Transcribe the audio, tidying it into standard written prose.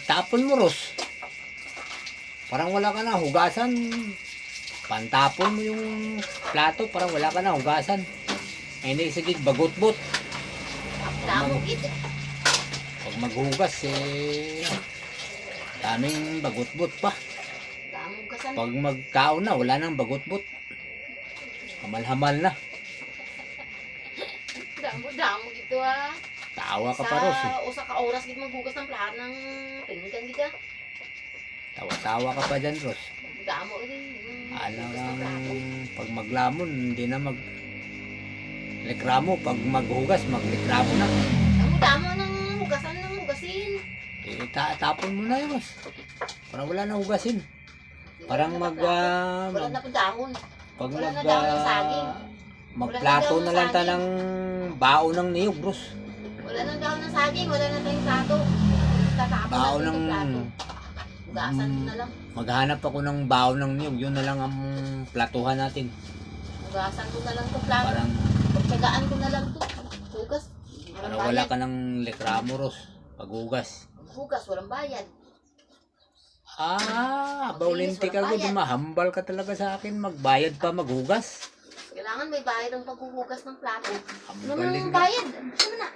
Tapon mo, Ros. Parang wala ka na hugasan. Pantapon mo yung plato, parang wala ka na hugasan. Ay naisagig bagot-bot. Damo ito. Pag maghugas, daming bagot-bot pa. Damo kasan. Pag magkaon na, wala nang bagot-bot. Hamal-hamal na. Damo gitu ah. Tawa ka pa, Ros. Usa ka oras gid maghugas ng plato ng pinggan gid ah. Tawa-tawa ka pa dyan, Ros. Damo rin. Alam pag maglamon, hindi na likramo. Pag maghugas, maglikramo na. Damo ng hugasan ng hugasin. Tapon mo na yun, Ros. Parang wala na hugasin. Parang wala na po dahon. pag Wala na dahon ng saging. magplato na lang ta ng bao ng niyog, Bros. Wala na dahon ng saging, wala na tayong plato. Tatapon Bao natin ng yung plato. Hugasan mo na lang. Maghanap ako ng bao ng niyog, yun na lang ang platuhan natin. Hugasan ko na lang to plato. Parang Pagtsagaan ko na lang to. Hugas. para wala ka ng likramo, Ros. Paghugas. Hugas, walang bayad. Baulinti ka walang gud, mahambal ka talaga sa akin. Magbayad pa maghugas. Kailangan may bayad ang paghuhugas ng plato. Ano Galing nang na. bayad? Ano na?